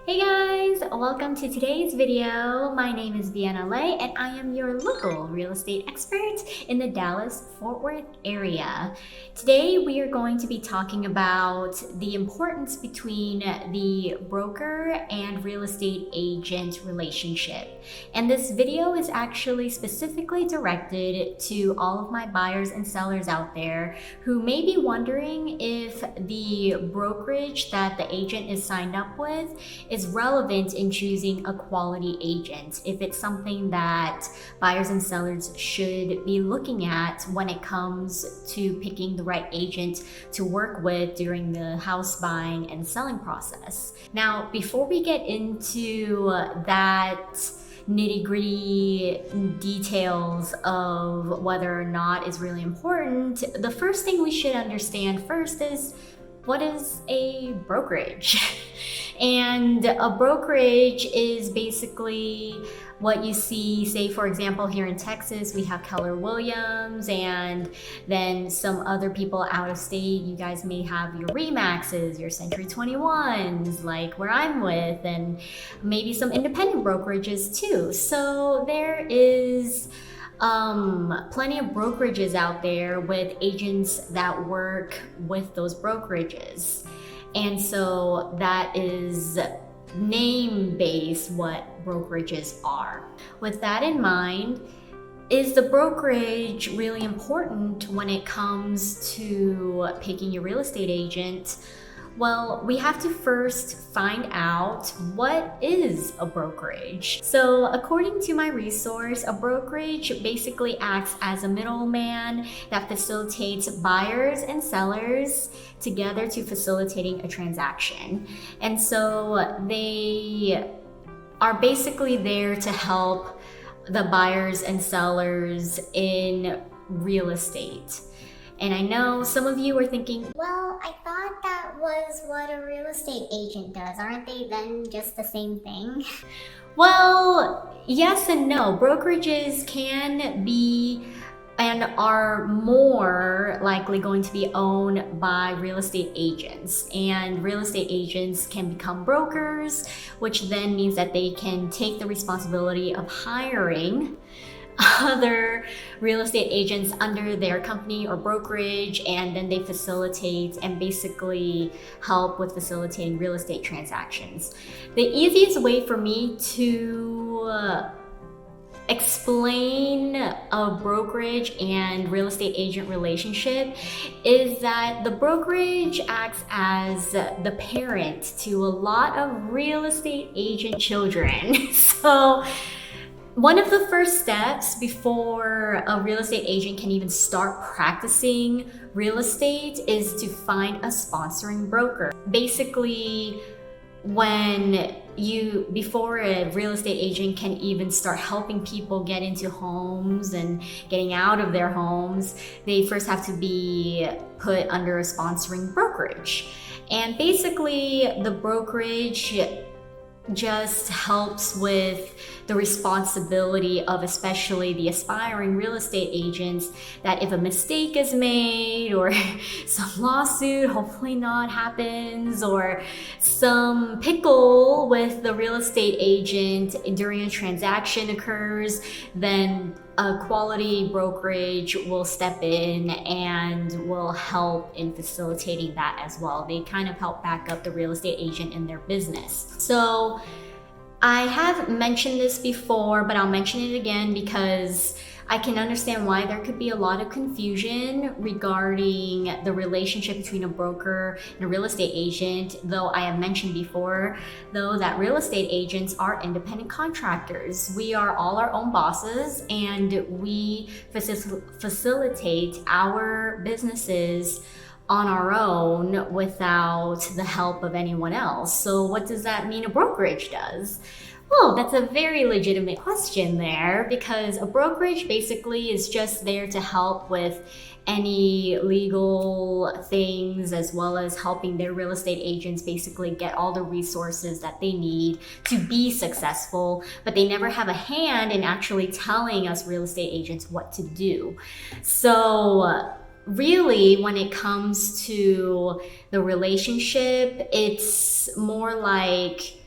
Hey guys, welcome to today's video. My name is Vienna Lei and I am your local real estate expert in the Dallas-Fort Worth area. Today we are going to be talking about the importance between the broker and real estate agent relationship. And this video is actually specifically directed to all of my buyers and sellers out there who may be wondering if the brokerage that the agent is signed up with is relevant in choosing a quality agent, if it's something that buyers and sellers should be looking at when it comes to picking the right agent to work with during the house buying and selling process. Now, before we get into that nitty-gritty details of whether or not is really important, the first thing we should understand first is, what is a brokerage? And a brokerage is basically what you see, say for example, here in Texas, we have Keller Williams, and then some other people out of state, you guys may have your Remaxes, your Century 21s, like where I'm with, and maybe some independent brokerages too. So there is plenty of brokerages out there with agents that work with those brokerages. And so that is name-based what brokerages are. With that in mind, is the brokerage really important when it comes to picking your real estate agent? Well, we have to first find out, what is a brokerage? So according to my resource, a brokerage basically acts as a middleman that facilitates buyers and sellers together to facilitating a transaction. And so they are basically there to help the buyers and sellers in real estate. And I know some of you are thinking, well, I thought that was what a real estate agent does. Aren't they then just the same thing? Well, yes and no. Brokerages can be and are more likely going to be owned by real estate agents. And real estate agents can become brokers, which then means that they can take the responsibility of hiring other real estate agents under their company or brokerage, and then they facilitate and basically help with facilitating real estate transactions. The easiest way for me to explain a brokerage and real estate agent relationship is that the brokerage acts as the parent to a lot of real estate agent children. So one of the first steps before a real estate agent can even start practicing real estate is to find a sponsoring broker. Basically, before a real estate agent can even start helping people get into homes and getting out of their homes, they first have to be put under a sponsoring brokerage. And basically, the brokerage just helps with the responsibility of especially the aspiring real estate agents, that if a mistake is made or some lawsuit, hopefully not, happens, or some pickle with the real estate agent during a transaction occurs, then a quality brokerage will step in and will help in facilitating that as well. They kind of help back up the real estate agent in their business. So I have mentioned this before, but I'll mention it again because I can understand why there could be a lot of confusion regarding the relationship between a broker and a real estate agent, though I have mentioned before, though, that real estate agents are independent contractors. We are all our own bosses, and we facilitate our businesses on our own without the help of anyone else. So what does that mean a brokerage does? Well, that's a very legitimate question there, because a brokerage basically is just there to help with any legal things, as well as helping their real estate agents basically get all the resources that they need to be successful, but they never have a hand in actually telling us real estate agents what to do. So really, when it comes to the relationship, it's more like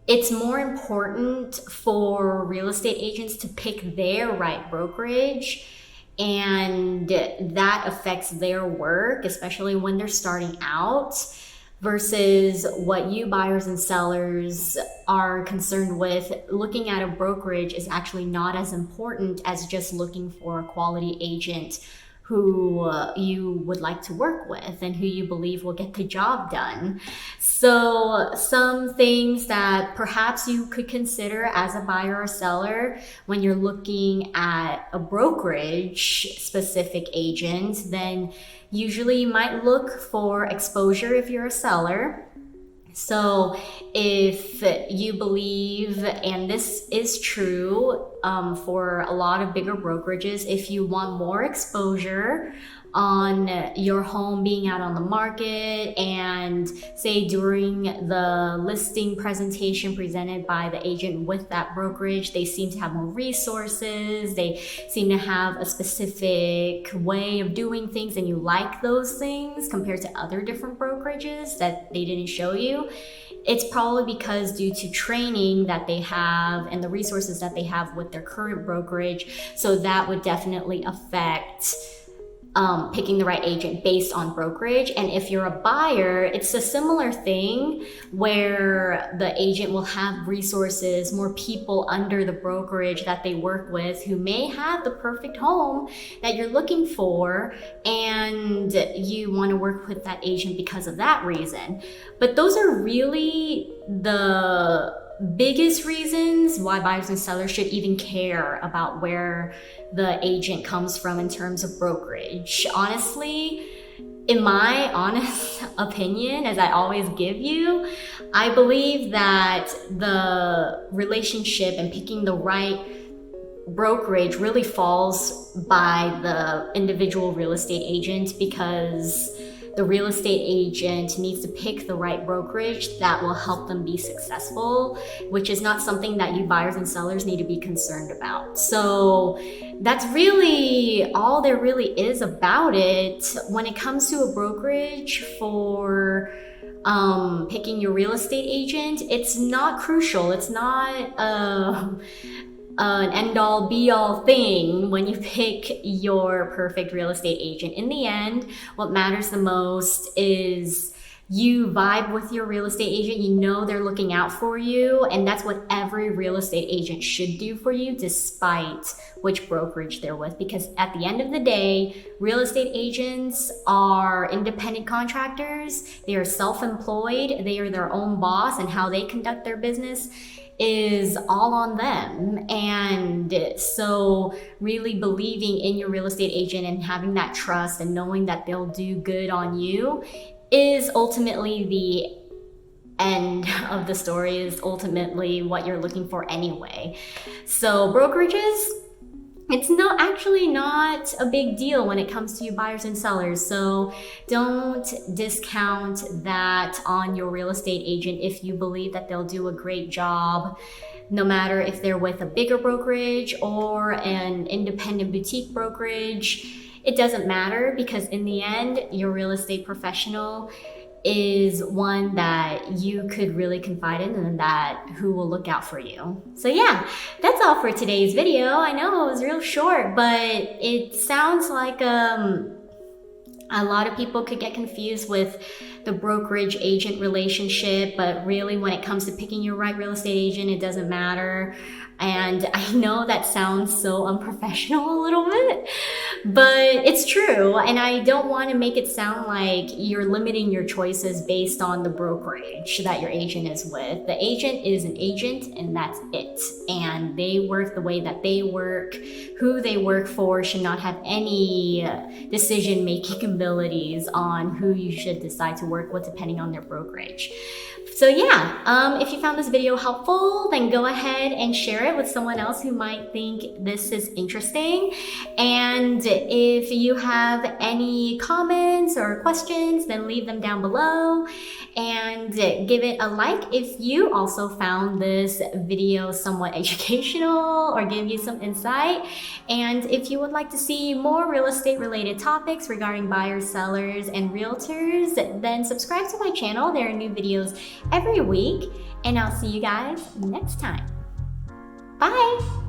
it's more important for real estate agents to pick their right brokerage, and that affects their work, especially when they're starting out, versus what you buyers and sellers are concerned with. Looking at a brokerage is actually not as important as just looking for a quality agent who you would like to work with and who you believe will get the job done. So some things that perhaps you could consider as a buyer or seller when you're looking at a brokerage specific agent, then usually you might look for exposure if you're a seller. So if you believe, and this is true for a lot of bigger brokerages, if you want more exposure on your home being out on the market, and say during the listing presentation presented by the agent with that brokerage, they seem to have more resources, they seem to have a specific way of doing things, and you like those things compared to other different brokerages that they didn't show you, it's probably because due to training that they have and the resources that they have with their current brokerage. So that would definitely affect picking the right agent based on brokerage. And if you're a buyer, it's a similar thing where the agent will have resources, more people under the brokerage that they work with who may have the perfect home that you're looking for, and you want to work with that agent because of that reason. But those are really the biggest reasons why buyers and sellers should even care about where the agent comes from in terms of brokerage. Honestly, in my honest opinion, as I always give you, I believe that the relationship and picking the right brokerage really falls by the individual real estate agent, because the real estate agent needs to pick the right brokerage that will help them be successful, which is not something that you buyers and sellers need to be concerned about. So that's really all there really is about it. When it comes to a brokerage for picking your real estate agent, it's not crucial. It's not an end-all be-all thing when you pick your perfect real estate agent. In the end, what matters the most is you vibe with your real estate agent. You know they're looking out for you, and that's what every real estate agent should do for you, despite which brokerage they're with. Because at the end of the day, real estate agents are independent contractors. They are self-employed. They are their own boss, and how they conduct their business is all on them. And so really believing in your real estate agent and having that trust and knowing that they'll do good on you is ultimately the end of the story, is ultimately what you're looking for anyway. So brokerages, it's not a big deal when it comes to you buyers and sellers. So don't discount that on your real estate agent if you believe that they'll do a great job, no matter if they're with a bigger brokerage or an independent boutique brokerage. It doesn't matter, because in the end, your real estate professional is one that you could really confide in, and that who will look out for you. So yeah, that's all for today's video. I know it was real short, but it sounds like a lot of people could get confused with the brokerage agent relationship, but really when it comes to picking your right real estate agent, it doesn't matter. And I know that sounds so unprofessional a little bit, but it's true. And I don't want to make it sound like you're limiting your choices based on the brokerage that your agent is with. The agent is an agent, and that's it. And they work the way that they work. Who they work for should not have any decision-making abilities on who you should decide to work with depending on their brokerage. So yeah, if you found this video helpful, then go ahead and share it with someone else who might think this is interesting. And if you have any comments or questions, then leave them down below, and give it a like if you also found this video somewhat educational or give you some insight. And if you would like to see more real estate related topics regarding buyers, sellers, and realtors, then subscribe to my channel. There are new videos every week, and I'll see you guys next time. Bye!